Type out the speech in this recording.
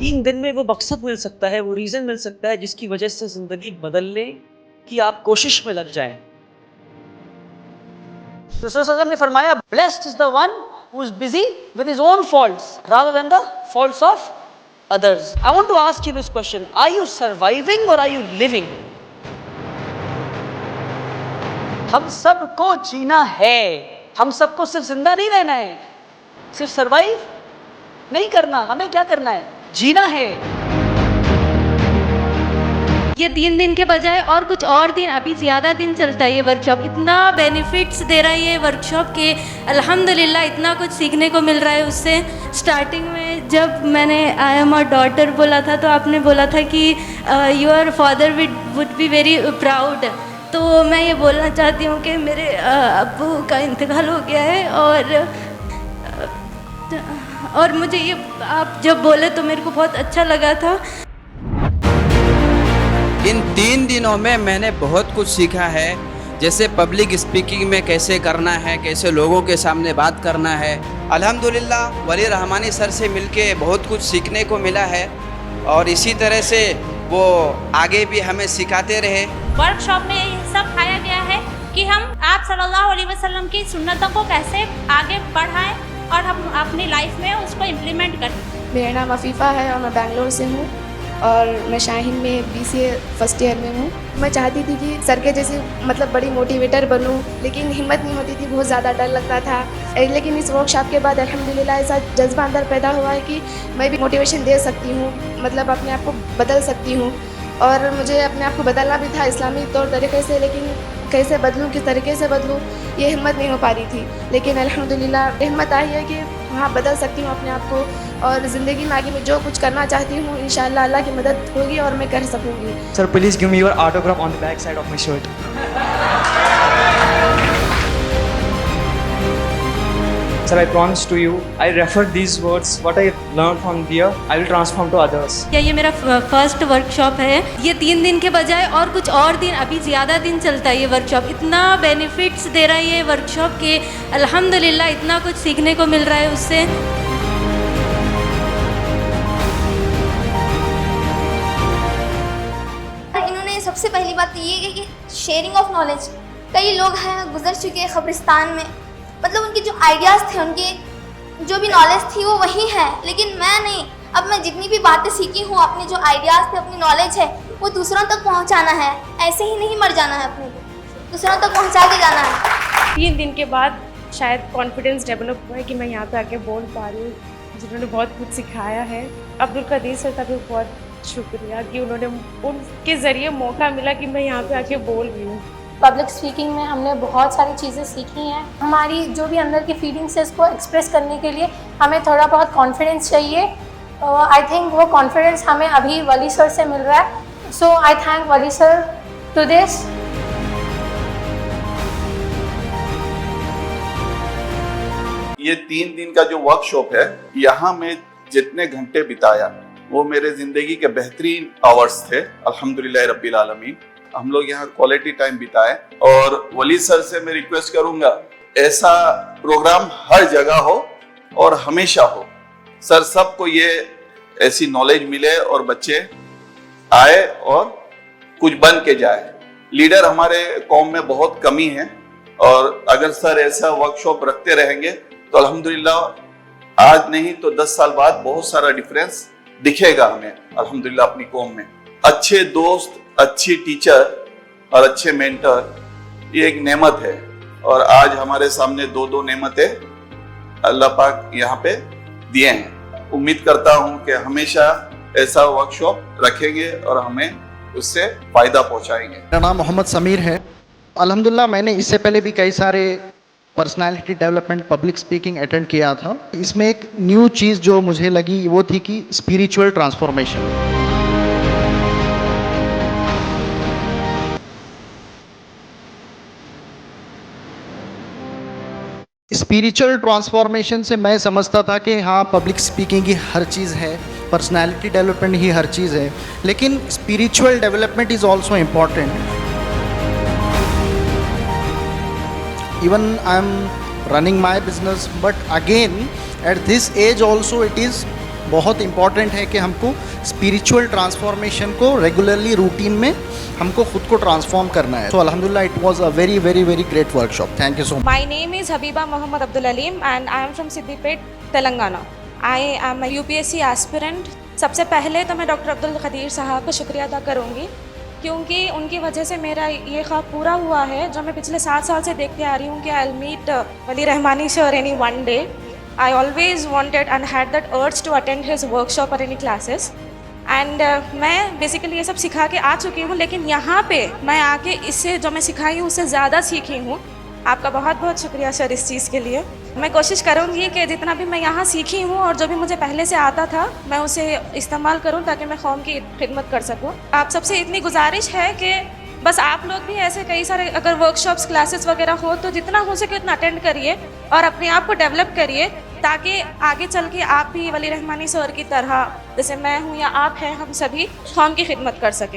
3 दिन में वो मकसद मिल सकता है, वो रीज़न मिल सकता है जिसकी वजह से ज़िंदगी बदलने की आप कोशिश में लग जाएँ। तो रसूल सल्लल्लाहु अलैहि वसल्लम ने फरमाया, blessed is the one who is busy with his own faults rather than the faults of others. I want to ask you this question. Are you surviving or are you living? हम सबको जीना है, हम सबको सिर्फ जिंदा नहीं रहना है, सिर्फ सरवाइव नहीं करना, हमें क्या करना है? जीना है। ये 3 दिन के बजाय और कुछ और दिन, अभी ज़्यादा दिन चलता है ये वर्कशॉप। इतना बेनिफिट्स दे रहा है ये वर्कशॉप के अल्हम्दुलिल्लाह इतना कुछ सीखने को मिल रहा है उससे। स्टार्टिंग में जब मैंने आई एम अ डॉटर बोला था तो आपने बोला था कि your father would be very proud. तो मैं ये बोलना चाहती हूँ कि मेरे अब्बू का इंतकाल हो गया है और मुझे ये आप जब बोले तो मेरे को बहुत अच्छा लगा था। इन 3 दिनों में मैंने बहुत कुछ सीखा है, जैसे पब्लिक स्पीकिंग में कैसे करना है, कैसे लोगों के सामने बात करना है। अल्हम्दुलिल्लाह वली रहमानी सर से मिलके बहुत कुछ सीखने को मिला है और इसी तरह से वो आगे भी हमें सिखाते रहे। वर्कशॉप में ये सब खाया गया है कि हम आप सल्लल्लाहु अलैहि वसल्लम की सुन्नतों को कैसे आगे बढ़ाएं और हम अपनी लाइफ में उसको इम्प्लीमेंट करें। मेरा नाम अफीफ़ा है और मैं बैंगलोर से हूँ और मैं शाहीन में BCA फर्स्ट ईयर में हूँ। मैं चाहती थी कि सर के जैसे मतलब बड़ी मोटिवेटर बनूँ, लेकिन हिम्मत नहीं होती थी, बहुत ज़्यादा डर लगता था। लेकिन इस वर्कशॉप के बाद अल्हम्दुलिल्लाह ऐसा जज्बा अंदर पैदा हुआ है कि मैं भी मोटिवेशन दे सकती हूँ, मतलब अपने आप को बदल सकती हूँ। और मुझे अपने आप को बदलना भी था इस्लामी तौर तरीके से, लेकिन कैसे बदलूँ, किस तरीके से बदलूँ, ये हिम्मत नहीं हो पा रही थी। लेकिन अल्हम्दुलिल्लाह हिम्मत आई है कि हाँ बदल सकती हूँ अपने आप को और ज़िंदगी में आगे मैं जो कुछ करना चाहती हूँ इंशाअल्लाह अल्लाह की मदद होगी और मैं कर सकूँगी। Sir, please give me your autograph on the back side of my shirt. Sir, I promise to you, I refer these words, what I learned from here, I will transform to others. क्या ये मेरा first workshop है। ये 3 दिन के बजाय और कुछ और दिन, अभी ज़्यादा दिन चलता है ये वर्कशॉप। इतना बेनिफिट्स दे रहा है ये वर्कशॉप के अल्हम्दुलिल्लाह इतना कुछ सीखने को मिल रहा है उससे। इन्होंने सबसे पहली बात तो ये है कि शेयरिंग ऑफ नॉलेज। कई लोग हैं गुजर चुके हैं कब्रिस्तान में, मतलब उनके जो आइडियाज़ थे, उनके जो भी नॉलेज थी वो वही है, लेकिन मैं नहीं। अब मैं जितनी भी बातें सीखी हूँ, अपने जो आइडियाज़ थे, अपनी नॉलेज है, वो दूसरों तक पहुँचाना है। ऐसे ही नहीं मर जाना है, अपने को दूसरों तक पहुँचा के जाना है। 3 दिन के बाद शायद कॉन्फिडेंस डेवलप हुआ है कि मैं यहाँ पे आके बोल पा रही हूँ, जिन्होंने बहुत कुछ सिखाया है। अब्दुल कदीर सर का भी बहुत शुक्रिया कि उन्होंने उनके ज़रिए मौका मिला कि मैं यहाँ पे आके बोल रही हूँ। पब्लिक स्पीकिंग में हमने बहुत सारी चीज़ें सीखी हैं। हमारी जो भी अंदर की फीलिंग्स है इसको एक्सप्रेस करने के लिए हमें थोड़ा बहुत कॉन्फिडेंस चाहिए। आई थिंक वो कॉन्फिडेंस हमें अभी वली सर से मिल रहा है। So I thank Wali sir to this. ये 3 दिन का जो वर्कशॉप है, यहाँ मैं जितने घंटे बिताया वो मेरे जिंदगी के बेहतरीन आवर्स थे। अल्हम्दुलिल्लाह रब्बिल आलमीन, हम लोग यहाँ क्वालिटी टाइम बिताए। और वली सर से मैं रिक्वेस्ट करूंगा ऐसा प्रोग्राम हर जगह हो और हमेशा हो। सर सबको ये ऐसी नॉलेज मिले और बच्चे आए और कुछ बन के जाए। लीडर हमारे कौम में बहुत कमी है और अगर सर ऐसा वर्कशॉप रखते रहेंगे तो अल्हम्दुलिल्लाह आज नहीं तो 10 साल बाद बहुत सारा डिफरेंस दिखेगा हमें अल्हम्दुलिल्लाह अपनी कौम में। अच्छे दोस्त, अच्छी टीचर और अच्छे मेंटर ये एक नेमत है और आज हमारे सामने 2 नेमतें अल्लाह पाक यहाँ पे दिए हैं। उम्मीद करता हूँ कि हमेशा ऐसा वर्कशॉप रखेंगे और हमें उससे फायदा पहुँचाएंगे। मेरा नाम मोहम्मद समीर है। अल्हम्दुलिल्लाह मैंने इससे पहले भी कई सारे personality development, public speaking attend किया था। इसमें एक न्यू चीज़ जो मुझे लगी वो थी कि स्पिरिचुअल ट्रांसफॉर्मेशन। स्पिरिचुअल ट्रांसफॉर्मेशन से मैं समझता था कि हाँ पब्लिक स्पीकिंग ही हर चीज़ है, पर्सनालिटी डेवलपमेंट ही हर चीज़ है, लेकिन spiritual development is also important. Even I am running my business, but again at this age also it is बहुत इंपॉर्टेंट है कि हमको स्पिरिचुअल ट्रांसफॉर्मेशन को रेगुलरली रूटीन में हमको खुद को ट्रांसफॉर्म करना है. तो अल्हम्दुलिल्लाह it was a very very very great workshop. Thank you so much. My name is Habiba Mohammad Abdul Aleem and I am from Siddipet, Telangana. I am a UPSC aspirant. सबसे पहले तो मैं doctor Abdul Qadeer साहब का शुक्रिया अदा करूँगी क्योंकि उनकी वजह से मेरा ये ख्वाब पूरा हुआ है जो मैं पिछले 7 साल से देखते आ रही हूँ कि I will meet Wali Rahmani sir any one day. I always wanted and had that urge to attend his workshop or any classes. And मैं बेसिकली ये सब सिखा के आ चुकी हूँ लेकिन यहाँ पे मैं आके इससे जो मैं सिखाई हूँ उससे ज़्यादा सीखी हूँ. आपका बहुत बहुत शुक्रिया सर इस चीज़ के लिए. मैं कोशिश करूँगी कि जितना भी मैं यहाँ सीखी हूँ और जो भी मुझे पहले से आता था मैं उसे इस्तेमाल करूँ ताकि मैं कौम की खिदमत कर सकूँ. आप सबसे इतनी गुजारिश है कि बस आप लोग भी ऐसे कई सारे अगर वर्कशॉप्स क्लासेस वगैरह हो तो जितना हो सके उतना अटेंड करिए और अपने आप को डेवलप करिए ताकि आगे चल के आप भी वली रहमानी सर की तरह जैसे मैं हूँ या आप हैं हम सभी कौम की खिदमत कर सकें.